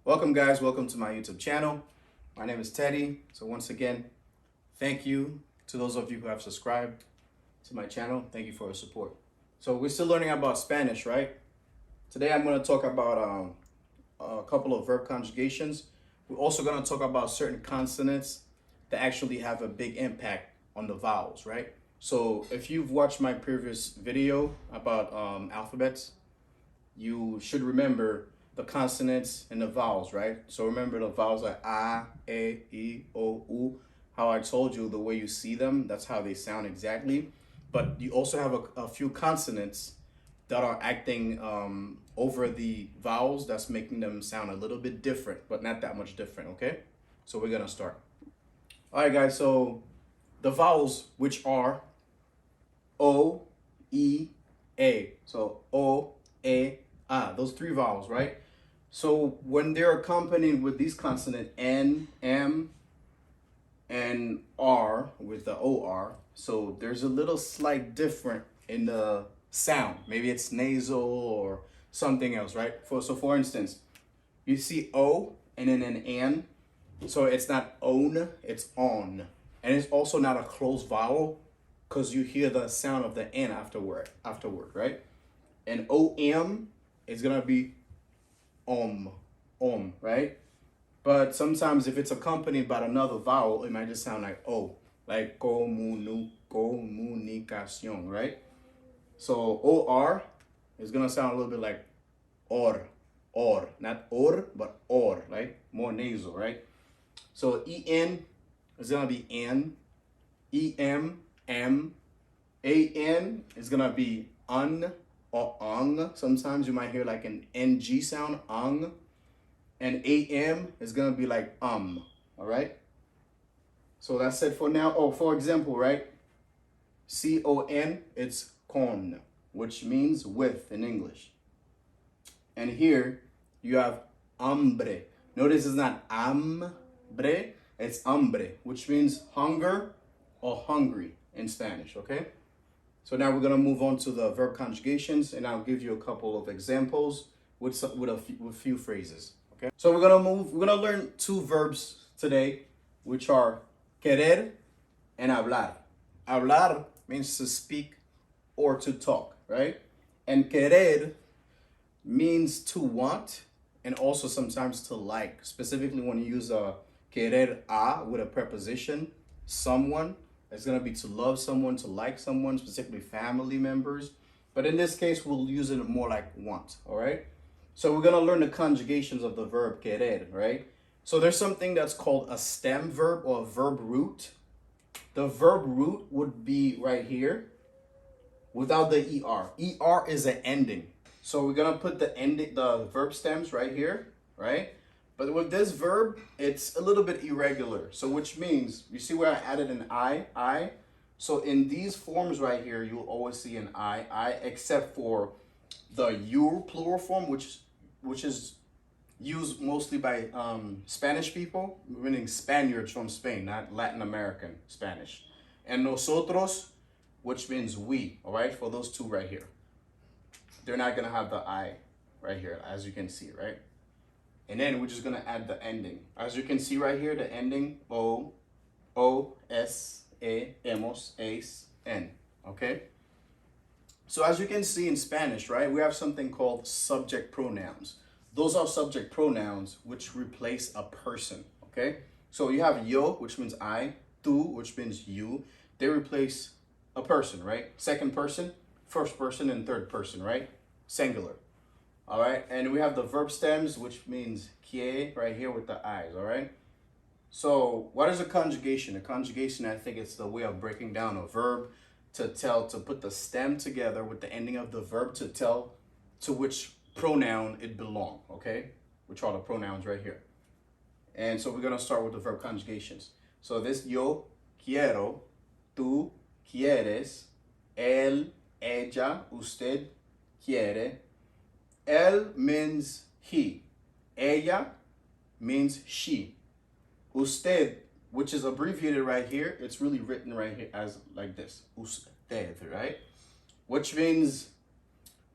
Welcome guys, welcome to my YouTube channel. My name is Teddy. So once again, thank you to those of you who have subscribed to my channel. Thank you for your support. So we're still learning about Spanish, right? Today I'm going to talk about a couple of verb conjugations. We're also going to talk about certain consonants that actually have a big impact on the vowels, right? So if you've watched my previous video about alphabets, you should remember the consonants and the vowels, right? So remember the vowels like a, e, o, u. How I told you the way you see them, that's how they sound exactly. But you also have a few consonants that are acting over the vowels, that's making them sound a little bit different, but not that much different, okay? So we're gonna start. All right, guys, so the vowels, which are O, E, A. So O, A, A, those three vowels, right? So when they're accompanied with these consonants N, M, and R with the OR, so there's a little slight different in the sound. Maybe it's nasal or something else, right? So for instance, you see O and then an N, so it's not own, it's on. And it's also not a closed vowel because you hear the sound of the N afterward, right? And OM is gonna be right? But sometimes if it's accompanied by another vowel, it might just sound like O, like comunicación, right? So OR is gonna sound a little bit like or, not or, but or, right? More nasal, right? So EN is gonna be N, EM, M, AN is gonna be un or ung. Sometimes you might hear like an NG sound, ung. And AM is gonna be like all right? So that's it for now. Oh, for example, right? CON, it's con, which means with in English. And here you have hambre. Notice it's not hambre, it's hambre, which means hunger or hungry in Spanish, okay? So now we're gonna move on to the verb conjugations, and I'll give you a couple of examples with a few phrases. Okay. So we're gonna learn two verbs today, which are querer and hablar. Hablar means to speak or to talk, right? And querer means to want and also sometimes to like, specifically when you use a querer a with a preposition, someone. It's gonna be to love someone, to like someone, specifically family members. But in this case, we'll use it more like want, all right? So we're gonna learn the conjugations of the verb querer, right? So there's something that's called a stem verb or a verb root. The verb root would be right here without the ER. ER is an ending. So we're gonna put the verb stems right here, right? But with this verb, it's a little bit irregular. So which means, you see where I added an I? So in these forms right here, you'll always see an I, except for the you plural form, which is used mostly by Spanish people, meaning Spaniards from Spain, not Latin American Spanish. And nosotros, which means we, all right, for those two right here. They're not gonna have the I right here, as you can see, right? And then we're just gonna add the ending. As you can see right here, the ending O, S, E, hemos, es, N, okay? So as you can see in Spanish, right, we have something called subject pronouns. Those are subject pronouns which replace a person, okay? So you have yo, which means I, tú, which means you. They replace a person, right? Second person, first person, and third person, right? Singular. All right, and we have the verb stems, which means kie right here with the eyes, all right? So what is a conjugation? A conjugation, I think it's the way of breaking down a verb to put the stem together with the ending of the verb to tell to which pronoun it belongs, okay? Which are the pronouns right here. And so we're gonna start with the verb conjugations. So this yo quiero, tú quieres, él, ella, usted quiere. Él means he. Ella means she. Usted, which is abbreviated right here, it's really written right here as like this. Usted, right? Which means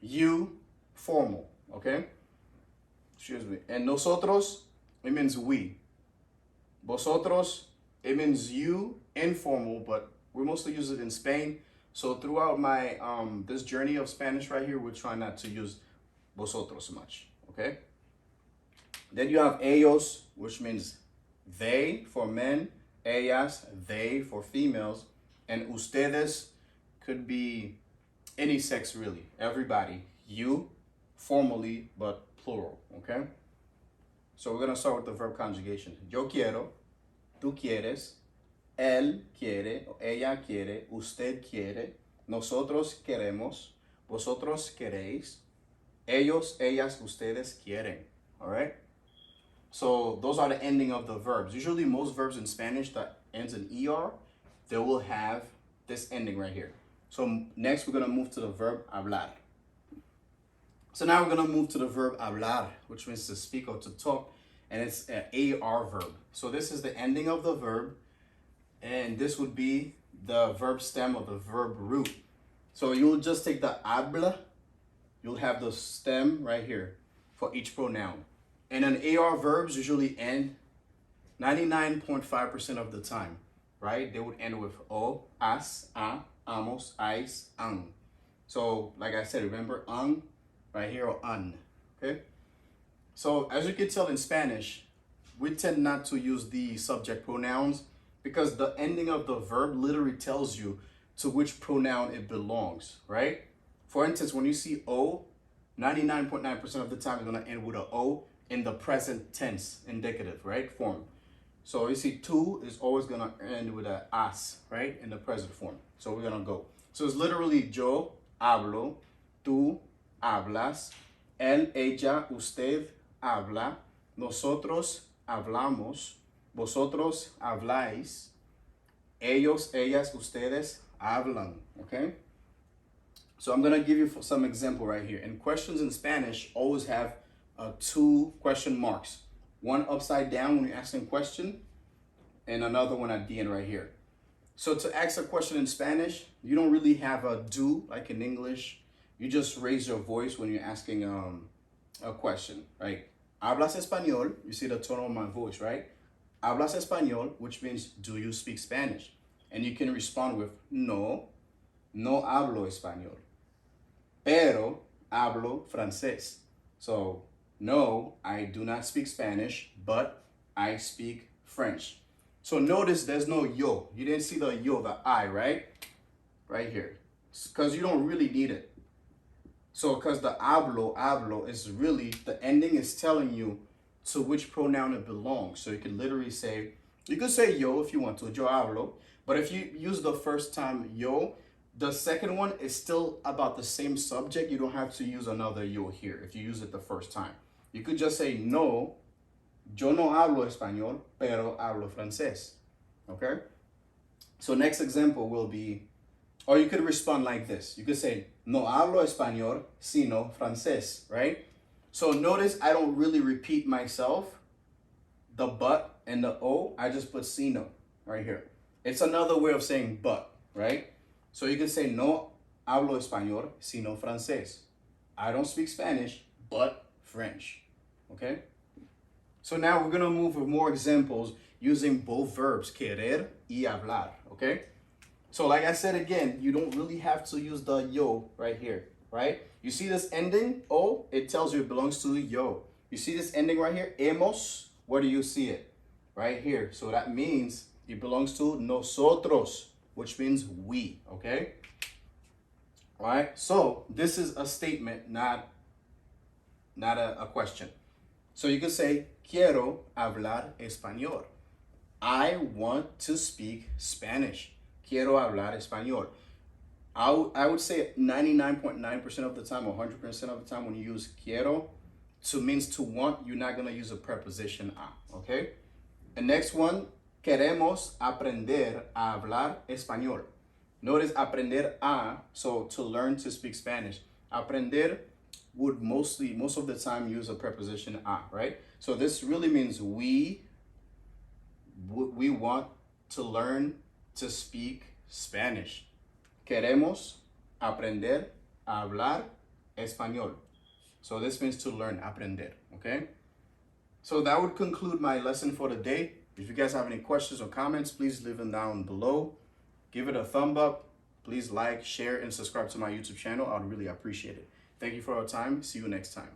you, formal, okay? Excuse me. And nosotros, it means we. Vosotros, it means you, informal, but we mostly use it in Spain. So throughout my this journey of Spanish right here, we're trying not to use vosotros much, okay? Then you have ellos, which means they for men, ellas, they for females, and ustedes could be any sex really, everybody. You, formally, but plural, okay? So we're gonna start with the verb conjugation. Yo quiero, tú quieres, él quiere, o ella quiere, usted quiere, nosotros queremos, vosotros queréis, ellos, ellas, ustedes quieren, all right? So those are the ending of the verbs. Usually most verbs in Spanish that ends in ER, they will have this ending right here. So next we're gonna move to the verb hablar. So now we're gonna move to the verb hablar, which means to speak or to talk, and it's an AR verb. So this is the ending of the verb, and this would be the verb stem or the verb root. So you'll just take the habla, you'll have the stem right here for each pronoun. And then AR verbs usually end 99.5% of the time, right? They would end with o, as, a, amos, ais, ang. So like I said, remember ang right here or an, okay? So as you can tell in Spanish, we tend not to use the subject pronouns because the ending of the verb literally tells you to which pronoun it belongs, right? For instance, when you see o, 99.9% of the time it's gonna end with a o in the present tense, indicative, right, form. So you see tu is always gonna end with a as, right, in the present form. So we're gonna go. So it's literally yo hablo, tú hablas, él, ella, usted habla, nosotros hablamos, vosotros habláis, ellos, ellas, ustedes hablan, okay? So I'm gonna give you some example right here. And questions in Spanish always have two question marks. One upside down when you're asking a question, and another one at the end right here. So to ask a question in Spanish, you don't really have a do like in English. You just raise your voice when you're asking a question, right? Hablas español, you see the tone of my voice, right? Hablas español, which means do you speak Spanish? And you can respond with no, no hablo español, pero hablo francés. So no, I do not speak Spanish, but I speak French. So notice there's no yo. You didn't see the yo, the I, right? Right here. Because you don't really need it. So because the hablo is really, the ending is telling you to which pronoun it belongs. So you can literally say, you could say yo if you want to, yo hablo. But if you use the first time yo, the second one is still about the same subject. You don't have to use another yo here if you use it the first time. You could just say, no, yo no hablo español, pero hablo francés, okay? So next example will be, or you could respond like this. You could say, no hablo español, sino francés, right? So notice I don't really repeat myself, the but and the o, I just put sino right here. It's another way of saying but, right? So you could say, no hablo español, sino francés. I don't speak Spanish, but French, okay? So now we're gonna move with more examples using both verbs, querer y hablar, okay? So like I said again, you don't really have to use the yo right here, right? You see this ending, o, it tells you it belongs to yo. You see this ending right here, hemos, where do you see it? Right here. So that means it belongs to nosotros, which means we, okay? All right, so this is a statement, not a question. So you could say, quiero hablar español. I want to speak Spanish. Quiero hablar español. I would say 99.9% of the time or 100% of the time when you use quiero to means to want, you're not going to use a preposition a, okay? The next one, queremos aprender a hablar español. Notice aprender a, so to learn to speak Spanish. Aprender would most of the time use a preposition a, right? So this really means we want to learn to speak Spanish. Queremos aprender a hablar español. So this means to learn, aprender, okay? So that would conclude my lesson for the day. If you guys have any questions or comments, please leave them down below. Give it a thumb up. Please like, share, and subscribe to my YouTube channel. I'd really appreciate it. Thank you for your time. See you next time.